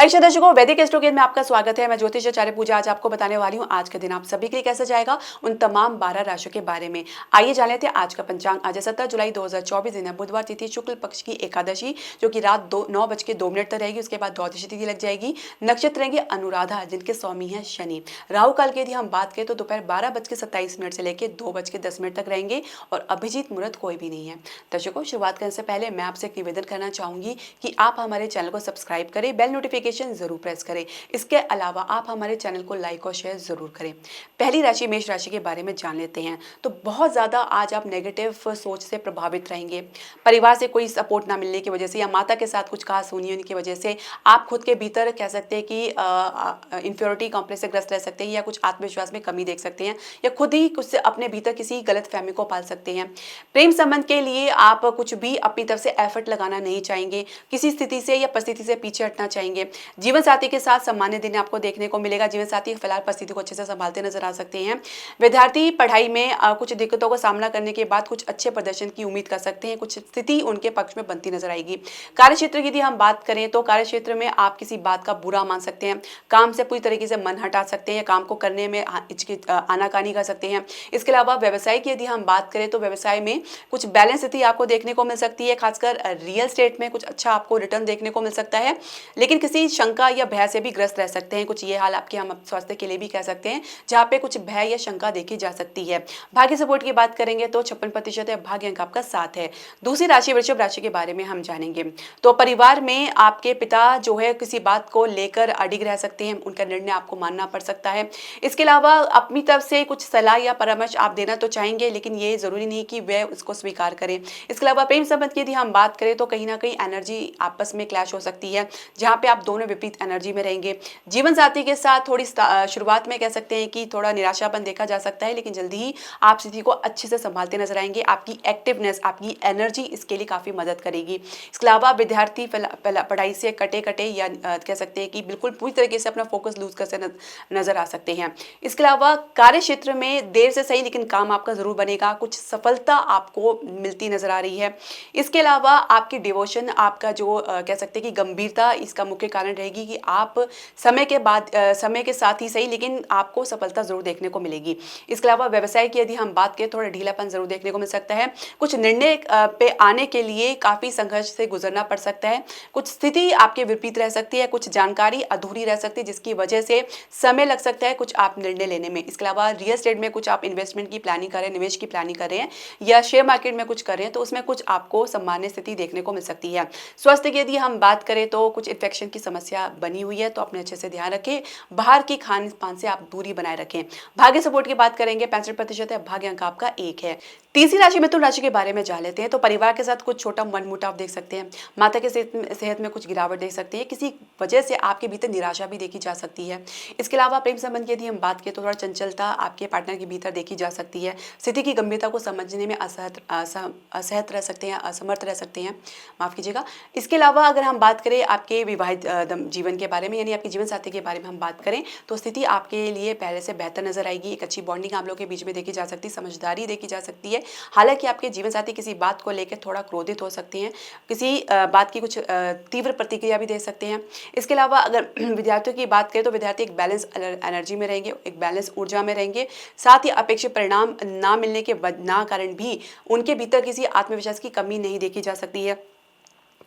आइए दर्शकों, वैदिक एस्ट्रोगेज में आपका स्वागत है। मैं ज्योतिष आचार्य पूजा आज आपको बताने वाली हूँ आज का दिन आप सभी के लिए कैसा जाएगा, उन तमाम 12 राशियों के बारे में। आइए जान लेते हैं आज का पंचांग। आज 17 जुलाई 2024 दिन है, बुधवार, तिथि शुक्ल पक्ष की एकादशी जो कि रात 9:02 तक रहेगी। उसके बाद द्वादशी तिथि लग जाएगी। नक्षत्र रहेंगे अनुराधा जिनके स्वामी है शनि। राहु काल की यदि हम बात करें तो दोपहर 12:27 से लेकर 2:10 तक रहेंगे और अभिजीत मुहूर्त कोई भी नहीं है। दर्शकों, शुरुआत करने से पहले मैं आपसे एक निवेदन करना चाहूंगी कि आप हमारे चैनल को सब्सक्राइब करें, बेल नोटिफिकेशन जरूर प्रेस करें। इसके अलावा आप हमारे चैनल को लाइक और शेयर जरूर करें। पहली राशि मेष राशि के बारे में जान लेते हैं। तो बहुत ज्यादा आज आप नेगेटिव सोच से प्रभावित रहेंगे। परिवार से कोई सपोर्ट ना मिलने की वजह से या माता के साथ कुछ खास होनी होने की वजह से आप खुद के भीतर कह सकते हैं कि इंफ्योरिटी कॉम्प्लेक्स से ग्रस्त रह सकते हैं या कुछ आत्मविश्वास में कमी देख सकते हैं या खुद ही कुछ अपने भीतर किसी गलत फहमी को पाल सकते हैं। प्रेम संबंध के लिए आप कुछ भी अपनी तरफ से एफर्ट लगाना नहीं चाहेंगे, किसी स्थिति से या परिस्थिति से पीछे हटना चाहेंगे। जीवन साथी के साथ सामान्य दिन आपको देखने को मिलेगा। जीवन साथी फिलहाल परिस्थिति को अच्छे से संभालते नजर आ सकते हैं। विद्यार्थी पढ़ाई में कुछ दिक्कतों का सामना करने के बाद कुछ अच्छे प्रदर्शन की उम्मीद कर सकते हैं। कुछ स्थिति उनके पक्ष में बनती नजर आएगी। कार्यक्षेत्र की यदि हम बात करें तो कार्यक्षेत्र में आप किसी बात का बुरा मान सकते हैं, काम से पूरी तरीके से मन हटा सकते हैं, काम को करने में आनाकानी कर सकते हैं। इसके अलावा व्यवसाय की यदि हम बात करें तो व्यवसाय में कुछ बैलेंस स्थिति आपको देखने को मिल सकती है। खासकर रियल स्टेट में कुछ अच्छा आपको रिटर्न देखने को मिल सकता है, लेकिन किसी शंका या भय से भी ग्रस्त रह सकते हैं। कुछ ये हाल आपके हम स्वास्थ्य के लिए भी कह सकते हैं जहाँ पे कुछ भय या शंका देखी जा सकती है। भाग्य सपोर्ट की बात करेंगे तो 56% है, भाग्य अंक आपका 7 है। दूसरी राशि वृषभ राशि के बारे में हम जानेंगे। तो परिवार में आपके पिता जो है किसी बात को लेकर अडिग रह सकते हैं, उनका निर्णय आपको मानना पड़ सकता है। इसके अलावा अपनी तरफ से कुछ सलाह या परामर्श आप देना तो चाहेंगे, लेकिन ये जरूरी नहीं कि वह उसको स्वीकार करें। इसके अलावा प्रेम संबंध की यदि हम बात करें तो कहीं ना कहीं एनर्जी आपस में क्लैश हो सकती है, जहाँ पे आप दोनों विपरीत एनर्जी में रहेंगे। जीवन साथी के साथ थोड़ी शुरुआत में कह सकते हैं कि थोड़ा निराशापन देखा जा सकता है, लेकिन जल्दी ही आप स्थिति को अच्छे से संभालते नजर आएंगे। आपकी एक्टिवनेस, आपकी एनर्जी इसके लिए काफी मदद करेगी। इसके अलावा विद्यार्थी पढ़ाई से कटे या कह सकते हैं कि बिल्कुल पूरी तरीके से अपना फोकस लूज कर नजर आ सकते हैं। इसके अलावा कार्य क्षेत्र में देर से सही लेकिन काम आपका जरूर बनेगा, कुछ सफलता आपको मिलती नजर आ रही है। इसके अलावा आपकी डिवोशन, आपका जो कह सकते हैं कि गंभीरता, इसका मुख्य कारण रहेगी कि आप समय के साथ ही सही लेकिन आपको सफलता जरूर देखने को मिलेगी। इसके अलावा व्यवसाय की यदि हम बात करें थोड़ा ढीलापन जरूर देखने को मिल सकता है। कुछ निर्णय पे आने के लिए काफी संघर्ष से गुजरना पड़ सकता है। कुछ स्थिति आपके विपरीत रह सकती है, कुछ जानकारी अधूरी रह सकती है जिसकी वजह से समय लग सकता है कुछ आप निर्णय लेने में। इसके अलावा रियल एस्टेट में कुछ आप इन्वेस्टमेंट की प्लानिंग कर रहे हैं, निवेश की प्लानिंग कर रहे हैं या शेयर मार्केट में कुछ कर रहे हैं तो उसमें कुछ आपको सामान्य स्थिति देखने को मिल सकती है। स्वास्थ्य की यदि हम बात करें तो कुछ इन्फेक्शन की समस्या बनी हुई है, तो अपने अच्छे से ध्यान रखें। बाहर की खान पान से आप दूरी बनाए रखें। भाग्य सपोर्ट की बात करेंगे, 65% है, भाग्य अंक आपका 1 है। तीसरी राशि मिथुन राशि के बारे में जान लेते हैं। तो परिवार के साथ कुछ छोटा मनमुटाव देख सकते हैं, माता के सेहत में कुछ गिरावट देख सकते हैं, किसी वजह से आपके भीतर निराशा भी देखी जा सकती है। इसके अलावा प्रेम संबंध की यदि हम बात करें तो थोड़ा चंचलता आपके पार्टनर के भीतर देखी जा सकती है। स्थिति की गंभीरता को समझने में असहत रह सकते हैं, असमर्थ रह सकते हैं, माफ कीजिएगा। इसके अलावा अगर हम बात करें आपके विवाहित जीवन के बारे में, यानी आपके जीवन साथी के बारे में हम बात करें तो स्थिति आपके लिए पहले से बेहतर नजर आएगी। एक अच्छी बॉन्डिंग आप लोगों के बीच में देखी जा सकती है, समझदारी देखी जा सकती है। हालांकि आपके जीवन साथी किसी बात को लेकर थोड़ा क्रोधित हो सकते हैं, किसी बात की कुछ तीव्र प्रतिक्रिया भी दे सकते हैं। इसके अलावा अगर विद्यार्थियों की बात करें तो विद्यार्थी एक बैलेंस एनर्जी में रहेंगे, एक बैलेंस ऊर्जा में रहेंगे। साथ ही अपेक्षित परिणाम ना मिलने के कारण भी उनके भीतर किसी आत्मविश्वास की कमी नहीं देखी जा सकती है।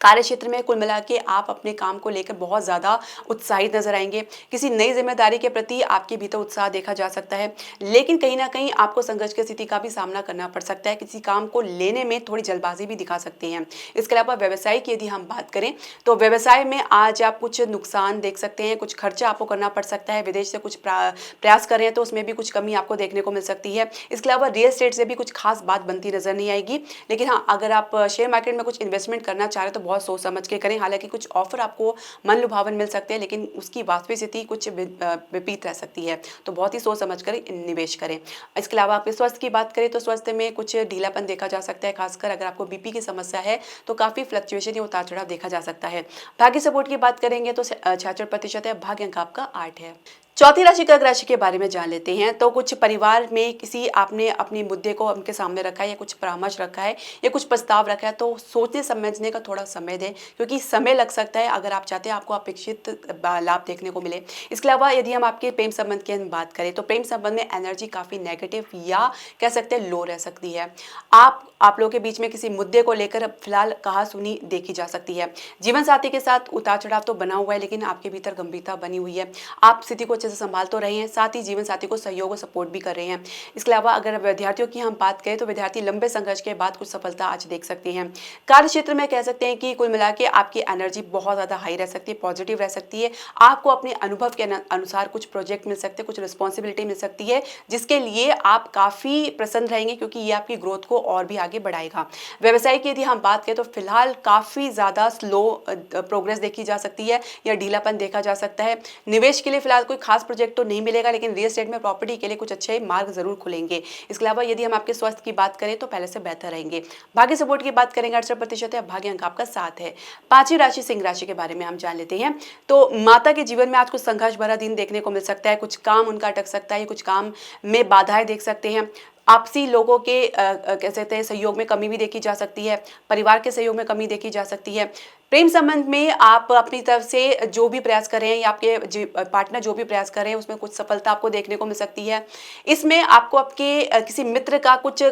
कार्य क्षेत्र में कुल मिला के आप अपने काम को लेकर बहुत ज़्यादा उत्साहित नजर आएंगे। किसी नई जिम्मेदारी के प्रति आपके भीतर उत्साह देखा जा सकता है, लेकिन कहीं ना कहीं आपको संघर्ष की स्थिति का भी सामना करना पड़ सकता है। किसी काम को लेने में थोड़ी जल्दबाजी भी दिखा सकते हैं। इसके अलावा व्यवसाय की यदि हम बात करें तो व्यवसाय में आज आप कुछ नुकसान देख सकते हैं, कुछ खर्चा आपको करना पड़ सकता है। विदेश से कुछ प्रयास कर रहे हैं तो उसमें भी कुछ कमी आपको देखने को मिल सकती है। इसके अलावा रियल एस्टेट से भी कुछ खास बात बनती नजर नहीं आएगी, लेकिन हाँ, अगर आप शेयर मार्केट में कुछ इन्वेस्टमेंट करना चाह रहे हैं तो बहुत सोच समझ के करें। हालांकि कुछ ऑफर आपको मन लुभावन मिल सकते हैं, लेकिन उसकी वास्तविक स्थिति कुछ विपरीत रह सकती है, तो बहुत ही सोच समझ कर निवेश करें। इसके अलावा आपके स्वास्थ्य की बात करें तो स्वास्थ्य में कुछ ढीलापन देखा जा सकता है। खासकर अगर आपको बीपी की समस्या है तो काफी फ्लक्चुएशन या उतार चढ़ाव देखा जा सकता है। भाग्य सपोर्ट की बात करेंगे तो 66% है, भाग्य अंक आपका 8 है। चौथी राशि कर्क राशि के बारे में जान लेते हैं। तो कुछ परिवार में किसी आपने अपनी मुद्दे को उनके सामने रखा है या कुछ परामर्श रखा है या कुछ प्रस्ताव रखा है, तो सोचने समझने का थोड़ा समय दें, क्योंकि समय लग सकता है अगर आप चाहते हैं आपको अपेक्षित लाभ देखने को मिले। इसके अलावा यदि हम आपके प्रेम संबंध की हम बात करें तो प्रेम संबंध में एनर्जी काफ़ी नेगेटिव या कह सकते हैं लो रह सकती है। आप लोगों के बीच में किसी मुद्दे को लेकर फिलहाल कहासुनी देखी जा सकती है। जीवन साथी के साथ उतार चढ़ाव तो बना हुआ है, लेकिन आपके भीतर गंभीरता बनी हुई है। आप स्थिति को अच्छे से संभाल तो रहे हैं, साथ ही जीवन साथी को सहयोग और सपोर्ट भी कर रहे हैं। इसके अलावा अगर विद्यार्थियों की हम बात करें तो विद्यार्थी लंबे संघर्ष के बाद कुछ सफलता आज देख सकते हैं। कार्य क्षेत्र में कह सकते हैं कि कुल मिला के आपकी एनर्जी बहुत ज़्यादा हाई रह सकती है, पॉजिटिव रह सकती है। आपको अपने अनुभव के अनुसार कुछ प्रोजेक्ट मिल सकते हैं, कुछ रिस्पॉन्सिबिलिटी मिल सकती है, जिसके लिए आप काफ़ी प्रसन्न रहेंगे, क्योंकि ये आपकी ग्रोथ को और भी आगे बढ़ाएगा। व्यवसाय की यदि हम बात करें तो फिलहाल काफ़ी ज़्यादा स्लो प्रोग्रेस देखी जा सकती है या ढीलापन देखा जा सकता है। निवेश के लिए फिलहाल कोई खास प्रोजेक्ट तो नहीं मिलेगा, लेकिन रियल एस्टेट में प्रॉपर्टी के लिए कुछ अच्छे मार्ग जरूर खुलेंगे। इसके अलावा यदि हम आपके स्वास्थ्य की बात करें तो पहले से बेहतर रहेंगे। भाग्य सपोर्ट की बात करेंगे 68% है, भाग्य अंक आपका 7 है। पांचवी राशि सिंह राशि के बारे में हम जान लेते हैं। तो माता के जीवन में आज कुछ संघर्ष भरा दिन देखने को मिल सकता है, कुछ काम उनका अटक सकता है, कुछ काम में बाधाएं देख सकते हैं। आपसी लोगों के कह सकते हैं सहयोग में कमी भी देखी जा सकती है, परिवार के सहयोग में कमी देखी जा सकती है। प्रेम संबंध में आप अपनी तरफ से जो भी प्रयास कर रहे हैं या आपके पार्टनर जो भी प्रयास कर रहे हैं उसमें कुछ सफलता आपको देखने को मिल सकती है। इसमें आपको आपके किसी मित्र का कुछ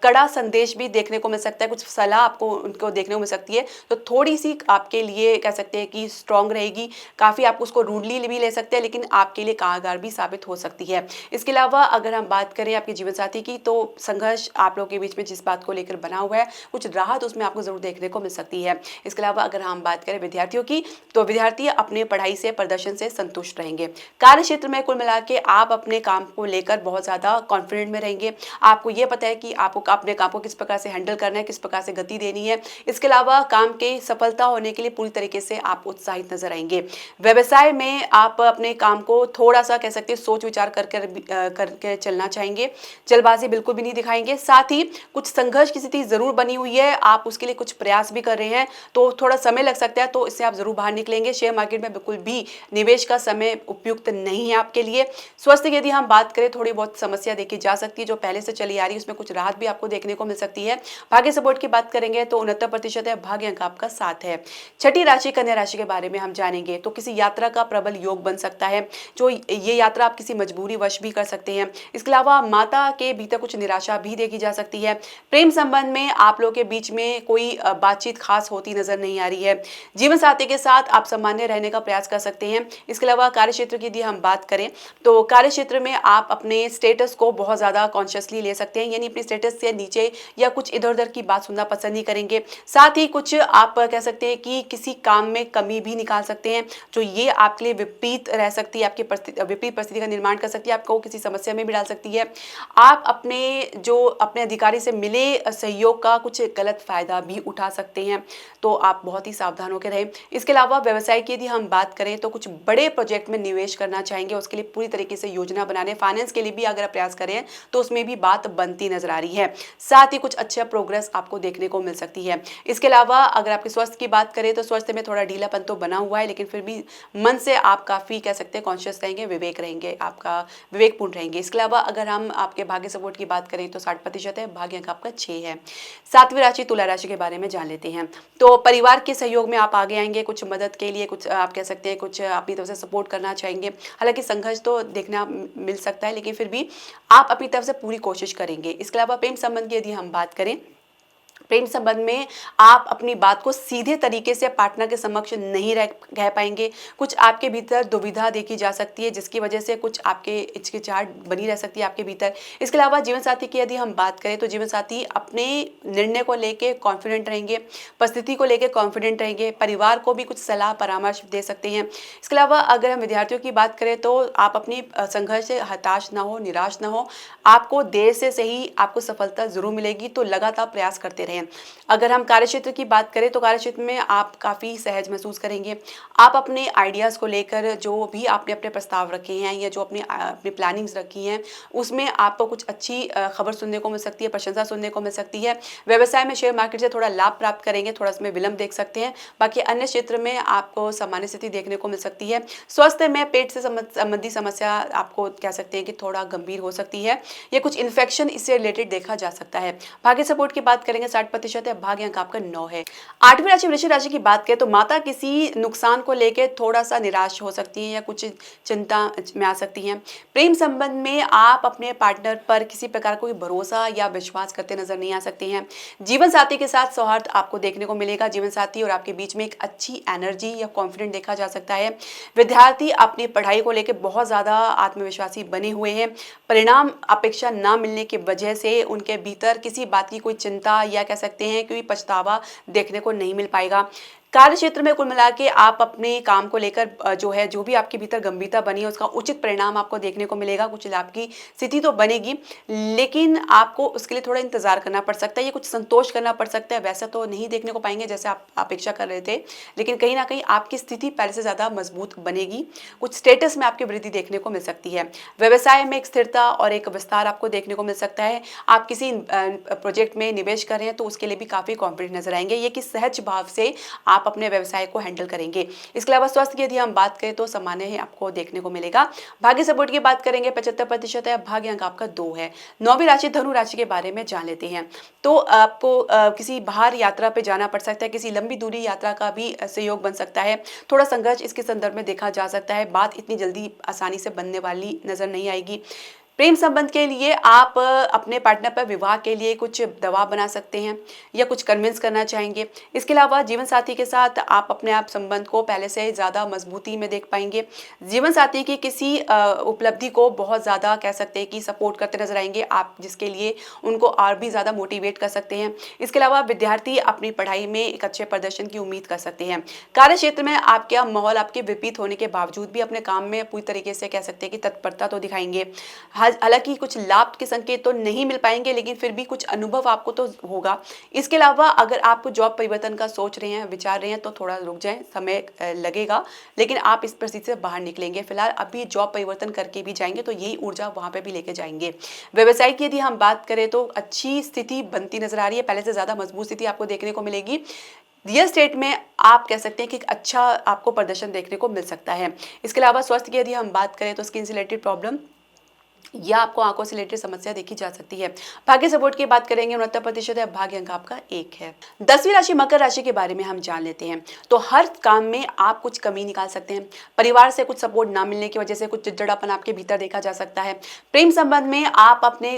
कड़ा संदेश भी देखने को मिल सकता है, कुछ सलाह आपको उनको देखने को मिल सकती है, तो थोड़ी सी आपके लिए कह सकते हैं कि स्ट्रांग रहेगी। काफ़ी आप उसको रूडली भी ले सकते हैं, लेकिन आपके लिए कारगर भी साबित हो सकती है। इसके अलावा अगर हम बात करें आपके जीवन साथी की, तो संघर्ष आप लोगों के बीच में जिस बात को लेकर बना हुआ है, कुछ राहत उसमें आपको जरूर देखने को मिल सकती है। इसके अलावा अगर हम बात करें विद्यार्थियों की, तो विद्यार्थी अपने पढ़ाई से प्रदर्शन से संतुष्ट रहेंगे। कार्य क्षेत्र में कुल मिला के आप अपने काम को लेकर बहुत ज़्यादा कॉन्फिडेंट में रहेंगे। आपको ये पता है कि आपको अपने काम को किस प्रकार से हैंडल करना है, किस प्रकार से गति देनी है। इसके अलावा काम के सफलता होने के लिए पूरी तरीके से आप उत्साहित नजर आएंगे। व्यवसाय में आप अपने काम को थोड़ा सा कह सकते हैं सोच विचार करके चलना चाहेंगे, जल्दबाजी बिल्कुल भी नहीं दिखाएंगे। साथ ही कुछ संघर्ष की स्थिति जरूर बनी हुई है, आप उसके लिए कुछ प्रयास भी कर रहे हैं, तो थोड़ा समय लग सकता है, तो इससे आप जरूर बाहर निकलेंगे। शेयर मार्केट में बिल्कुल भी निवेश का समय उपयुक्त नहीं है आपके लिए। स्वास्थ्य की यदि हम बात करें, थोड़ी बहुत समस्या देखी जा सकती है जो पहले से चली आ रही है, उसमें कुछ राहत भी आपको देखने को मिल सकती है। भाग्य सपोर्ट की बात करेंगे तो 69% है, भाग्य अंक आपका 7 है। छठी राशि कन्या राशि के बारे में हम जानेंगे। तो किसी यात्रा का प्रबल योग बन सकता है, जो ये यात्रा आप किसी मजबूरी वश भी कर सकते हैं। इसके अलावा माता के भीतर कुछ निराशा भी देखी जा सकती है। प्रेम संबंध में आप लोगों के बीच में कोई बातचीत खास होती नजर नहीं आ रही है। जीवन साथी के साथ आप सामान्य रहने का प्रयास कर सकते हैं। इसके अलावा कार्य क्षेत्र की यदि हम बात करें, तो कार्य क्षेत्र में आप अपने स्टेटस को बहुत ज़्यादा कॉन्शियसली ले सकते हैं, यानी अपने स्टेटस से नीचे या कुछ इधर उधर की बात सुनना पसंद नहीं करेंगे। साथ ही कुछ आप कह सकते हैं कि किसी काम में कमी भी निकाल सकते हैं, जो ये आपके लिए विपरीत रह सकती है, आपकी विपरीत परिस्थिति का निर्माण कर सकती है, आपको किसी समस्या में भी डाल सकती है। आप अपने अधिकारी से मिले सहयोग का कुछ गलत फायदा भी उठा सकते हैं, तो आप बहुत ही सावधान होकर रहें। इसके अलावा व्यवसाय की यदि हम बात करें तो कुछ बड़े प्रोजेक्ट में निवेश करना चाहेंगे, उसके लिए पूरी तरीके से योजना बनाने, फाइनेंस के लिए भी अगर आप प्रयास करें तो उसमें भी बात बनती नजर आ रही है। साथ ही कुछ अच्छा प्रोग्रेस आपको देखने को मिल सकती है। इसके अलावा अगर आपके स्वास्थ्य की बात करें तो स्वास्थ्य में थोड़ा ढीलापन तो बना हुआ है, लेकिन फिर भी मन से आप काफ़ी कह सकते हैं कॉन्शियस रहेंगे, विवेक रहेंगे, आपका विवेकपूर्ण रहेंगे। इसके अलावा अगर हम आपके भाग्य सपोर्ट की बात करें तो 60% है, भाग्य अंक आपका 6 है। सातवीं राशि तुला राशि के बारे में जान लेते हैं। तो परिवार के सहयोग में आप आगे आएंगे, कुछ मदद के लिए कुछ आप कह सकते हैं कुछ अपनी तरफ से सपोर्ट करना चाहेंगे। हालांकि संघर्ष तो देखना मिल सकता है, लेकिन फिर भी आप अपनी तरफ से पूरी कोशिश करेंगे। इसके अलावा प्रेम संबंध की यदि हम बात करें, प्रेम संबंध में आप अपनी बात को सीधे तरीके से पार्टनर के समक्ष नहीं कह पाएंगे। कुछ आपके भीतर दुविधा देखी जा सकती है, जिसकी वजह से कुछ आपके हिचकिचाहट बनी रह सकती है आपके भीतर। इसके अलावा जीवन साथी की यदि हम बात करें तो जीवन साथी अपने निर्णय को लेकर कॉन्फिडेंट रहेंगे, परिस्थिति को लेकर कॉन्फिडेंट रहेंगे, परिवार को भी कुछ सलाह परामर्श दे सकते हैं। इसके अलावा अगर हम विद्यार्थियों की बात करें तो आप अपनी संघर्ष से हताश ना हो, निराश ना हो, आपको देर से सही आपको सफलता जरूर मिलेगी, तो लगातार प्रयास करते रहें। हैं। अगर हम कार्यक्षेत्र की बात करें तो कार्यक्षेत्र में आप काफ़ी सहज महसूस करेंगे। आप अपने आइडियाज़ को लेकर जो भी आपने अपने प्रस्ताव रखे हैं या जो अपनी प्लानिंग्स रखी हैं, उसमें आपको कुछ अच्छी खबर सुनने को मिल सकती है, प्रशंसा सुनने को मिल सकती है। व्यवसाय में शेयर मार्केट से थोड़ा लाभ प्राप्त करेंगे, थोड़ा इसमें विलंब देख सकते हैं। बाकी अन्य क्षेत्र में आपको सामान्य स्थिति देखने को मिल सकती है। स्वास्थ्य में पेट से संबंधी समस्या आपको कह सकते हैं कि थोड़ा गंभीर हो सकती है, या कुछ इन्फेक्शन इससे रिलेटेड देखा जा सकता है। भाग्य सपोर्ट की बात करेंगे 60% है, भाग्य अंक आपका 9 है। 8वीं राशि वृश्चिक राशि की बात करें तो माता किसी नुकसान को लेकर थोड़ा सा निराश हो सकती है या कुछ चिंता में आ सकती हैं। प्रेम संबंध में आप अपने पार्टनर पर किसी प्रकार कोई भरोसा या विश्वास करते नजर नहीं आ सकते हैं। जीवन साथी के साथ सौहार्द आपको देखने को मिलेगा। जीवन साथी और आपके बीच में एक अच्छी एनर्जी या कॉन्फिडेंट देखा जा सकता है। विद्यार्थी अपनी पढ़ाई को लेकर बहुत ज़्यादा आत्मविश्वासी बने हुए हैं। परिणाम अपेक्षा ना मिलने की वजह से उनके भीतर किसी बात की कोई चिंता या कह सकते हैं कोई पछतावा देखने को नहीं मिल पाएगा। कार्य क्षेत्र में कुल मिला के आप अपने काम को लेकर जो भी आपके भीतर गंभीरता बनी है उसका उचित परिणाम आपको देखने को मिलेगा। कुछ लाभ की स्थिति तो बनेगी, लेकिन आपको उसके लिए थोड़ा इंतजार करना पड़ सकता है, ये कुछ संतोष करना पड़ सकता है। वैसा तो नहीं देखने को पाएंगे जैसे आप अपेक्षा कर रहे थे, लेकिन कहीं ना कहीं आपकी स्थिति पहले से ज़्यादा मजबूत बनेगी। कुछ स्टेटस में आपकी वृद्धि देखने को मिल सकती है। व्यवसाय में एक स्थिरता और एक विस्तार आपको देखने को मिल सकता है। आप किसी प्रोजेक्ट में निवेश कर रहे हैं तो उसके लिए भी काफ़ी कॉन्फिडेंट नजर आएंगे। ये कि सहज भाव से आप अपने व्यवसाय को हैंडल करेंगे। इसके अलावा स्वास्थ्य की यदि हम बात करें तो सामान्य है आपको देखने को मिलेगा। भाग्य सपोर्ट की बात करेंगे 75% है, भाग्य अंक आपका 2 है। 9वीं राशि धनु राशि के बारे में जान लेते हैं। तो आपको किसी बाहर यात्रा पे जाना पड़ सकता है, किसी लंबी दूरी यात्रा का भी सहयोग बन सकता है। थोड़ा संघर्ष इसके संदर्भ में देखा जा सकता है। बात इतनी जल्दी आसानी से बनने वाली नजर नहीं आएगी। प्रेम संबंध के लिए आप अपने पार्टनर पर विवाह के लिए कुछ दबाव बना सकते हैं या कुछ कन्विंस करना चाहेंगे। इसके अलावा जीवन साथी के साथ आप अपने आप संबंध को पहले से ज़्यादा मजबूती में देख पाएंगे। जीवन साथी की किसी उपलब्धि को बहुत ज़्यादा कह सकते हैं कि सपोर्ट करते नजर आएंगे आप, जिसके लिए उनको और भी ज़्यादा मोटिवेट कर सकते हैं। इसके अलावा विद्यार्थी अपनी पढ़ाई में एक अच्छे प्रदर्शन की उम्मीद कर सकते हैं। कार्य क्षेत्र में आपका माहौल आपके विपरीत होने के बावजूद भी अपने काम में पूरी तरीके से कह सकते हैं कि तत्परता तो दिखाएंगे। हालांकि कुछ लाभ के संकेत तो नहीं मिल पाएंगे, लेकिन फिर भी कुछ अनुभव आपको तो होगा। इसके अलावा अगर आप जॉब परिवर्तन का सोच रहे हैं, विचार रहे हैं, तो थोड़ा रुक जाएं, समय लगेगा, लेकिन आप इस परिस्थिति से बाहर निकलेंगे। फिलहाल अभी जॉब परिवर्तन करके भी जाएंगे तो यही ऊर्जा वहां पे भी लेके जाएंगे। व्यवसाय की यदि हम बात करें तो अच्छी स्थिति बनती नजर आ रही है, पहले से ज्यादा मजबूत स्थिति आपको देखने को मिलेगी। रियल स्टेट में आप कह सकते हैं कि अच्छा आपको प्रदर्शन देखने को मिल सकता है। इसके अलावा स्वास्थ्य की यदि हम बात करें तो स्किन से रिलेटेड प्रॉब्लम या आपको आंखों से रिलेटेड समस्या देखी जा सकती है। भाग्य सपोर्ट की बात करेंगे 69% है, भाग्य अंक आपका 1 है। 10वीं राशि मकर राशि के बारे में हम जान लेते हैं। तो हर काम में आप कुछ कमी निकाल सकते हैं। परिवार से कुछ सपोर्ट ना मिलने की वजह से कुछ चिड़चिड़ापन आपके भीतर देखा जा सकता है। प्रेम संबंध में आप अपने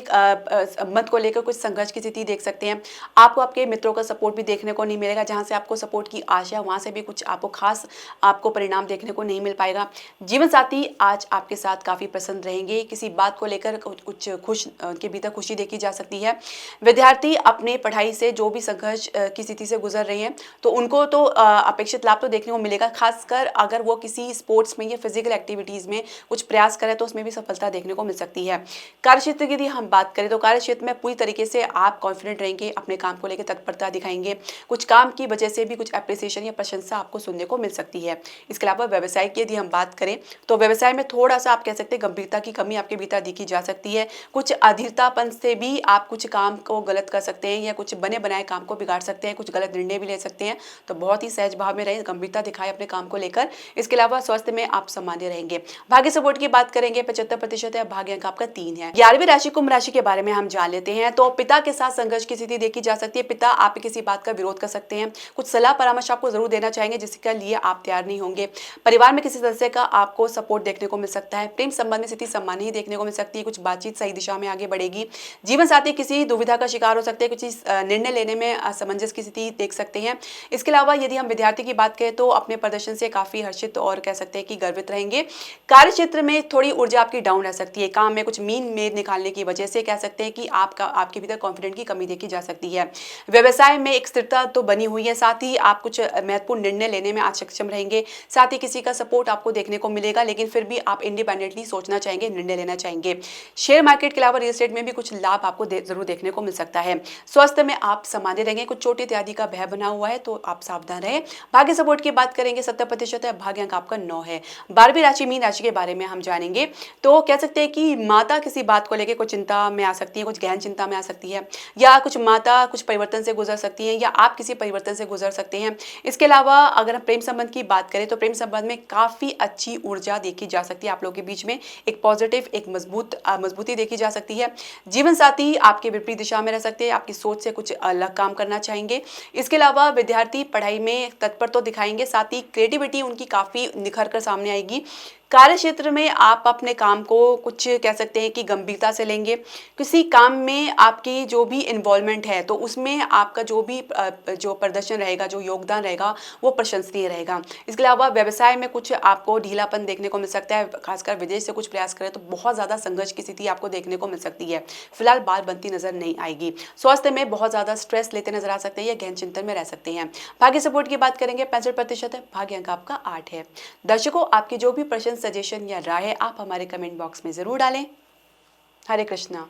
मत को लेकर कुछ संघर्ष की स्थिति देख सकते हैं। आपको आपके मित्रों का सपोर्ट भी देखने को नहीं मिलेगा। जहां से आपको सपोर्ट की आशा है वहां से भी कुछ आपको खास परिणाम देखने को नहीं मिल पाएगा। जीवन साथी आज आपके साथ काफी प्रसन्न रहेंगे। किसी बात को लेकर कुछ उनके भीतर खुशी देखी जा सकती है। विद्यार्थी अपने पढ़ाई से जो भी संघर्ष की स्थिति से गुजर रहे हैं तो उनको तो अपेक्षित लाभ तो देखने को मिलेगा। खासकर अगर वो किसी स्पोर्ट्स में या फिजिकल एक्टिविटीज में कुछ प्रयास करें तो उसमें भी सफलता देखने को मिल सकती है। कार्यक्षेत्र की यदि हम बात करें तो कार्यक्षेत्र में पूरी तरीके से आप कॉन्फिडेंट रहेंगे, अपने काम को लेकर तत्परता दिखाएंगे। कुछ काम की वजह से भी कुछ अप्रिसिएशन या प्रशंसा आपको सुनने को मिल सकती है। इसके अलावा व्यवसाय की यदि हम बात करें तो व्यवसाय में थोड़ा सा आप कह सकते हैं गंभीरता की कमी आपके भीतर दिखी जा सकती है। कुछ अधीरतापन से भी आप कुछ काम को गलत कर सकते हैं या कुछ बने बनाए काम को बिगाड़ सकते हैं, कुछ गलत निर्णय भी ले सकते हैं। तो बहुत ही सहज भाव में रहे, गंभीरता दिखाएं अपने काम को लेकर। इसके अलावा स्वास्थ्य में आप सामान्य रहेंगे। भाग्य सपोर्ट की बात करेंगे 75% है, भाग्य अंक आपका 3 है। 11वीं राशि कुंभ राशि के बारे में हम जान लेते हैं। तो पिता के साथ संघर्ष की स्थिति देखी जा सकती है। पिता आप किसी बात का विरोध कर सकते हैं, कुछ सलाह परामर्श आपको जरूर देना चाहेंगे जिसके लिए आप तैयार नहीं होंगे। परिवार में किसी सदस्य का आपको सपोर्ट देखने को मिल सकता है। प्रेम संबंध में स्थिति सामान्य ही देखने को मिल सकती है। कुछ बातचीत सही दिशा में आगे बढ़ेगी। जीवन साथी किसी दुविधा का शिकार हो सकते हैं, कुछ निर्णय लेने में असमंजस की स्थिति देख सकते हैं। इसके अलावा यदि हम विद्यार्थी की बात करें तो अपने प्रदर्शन से काफी हर्षित और कह सकते हैं कि गर्वित रहेंगे। कार्य क्षेत्र में थोड़ी ऊर्जा आपकी डाउन रह सकती है। काम में कुछ मीन मेद निकालने की वजह से कह सकते हैं कि आपके भीतर कॉन्फिडेंट की कमी देखी जा सकती है। व्यवसाय में एक स्थिरता तो बनी हुई है, साथ ही आप कुछ महत्वपूर्ण निर्णय लेने में आज सक्षम रहेंगे। साथ ही किसी का सपोर्ट आपको देखने को मिलेगा, लेकिन फिर भी आप इंडिपेंडेंटली सोचना चाहेंगे, निर्णय लेना चाहेंगे। रहेंगे। शेयर मार्केट के अलावा रियल एस्टेट में भी कुछ लाभ आपको जरूर देखने को मिल सकता है। स्वास्थ्य में आप सामान्य रहेंगे, कुछ चोट इत्यादि का भय बना हुआ है तो आप सावधान रहें। भाग्य सपोर्ट की बात करेंगे 70% है, भाग्य अंक आपका 9 है। 12वीं राशि मीन राशि के बारे में हम जानेंगे तो कह सकते हैं कि माता किसी बात को लेकर कुछ चिंता में आ सकती है, कुछ गहन चिंता में आ सकती है, या कुछ माता कुछ परिवर्तन से गुजर सकती है, या आप किसी परिवर्तन से गुजर सकते हैं। इसके अलावा अगर हम प्रेम संबंध की बात करें तो प्रेम संबंध में काफी अच्छी ऊर्जा देखी जा सकती है। आप लोगों के बीच में एक पॉजिटिव, एक मजबूती देखी जा सकती है। जीवन साथी आपके विपरीत दिशा में रह सकते हैं, आपकी सोच से कुछ अलग काम करना चाहेंगे। इसके अलावा विद्यार्थी पढ़ाई में तत्पर तो दिखाएंगे, साथ ही क्रिएटिविटी उनकी काफी निखर कर सामने आएगी। कार्य क्षेत्र में आप अपने काम को कुछ कह सकते हैं कि गंभीरता से लेंगे। किसी काम में आपकी जो भी इन्वॉल्वमेंट है तो उसमें आपका जो भी जो प्रदर्शन रहेगा, जो योगदान रहेगा वो प्रशंसनीय रहेगा। इसके अलावा व्यवसाय में कुछ आपको ढीलापन देखने को मिल सकता है, खासकर विदेश से कुछ प्रयास करें तो बहुत ज़्यादा संघर्ष की स्थिति आपको देखने को मिल सकती है। फिलहाल बाल बनती नजर नहीं आएगी। स्वास्थ्य में बहुत ज़्यादा स्ट्रेस लेते नजर आ सकते हैं या गहन चिंतन में रह सकते हैं। भाग्य सपोर्ट की बात करेंगे 65% है, भाग्य अंक आपका 8 है। दर्शकों, आपकी जो भी प्रश्न, सजेशन या राय है आप हमारे कमेंट बॉक्स में जरूर डालें। हरे कृष्णा।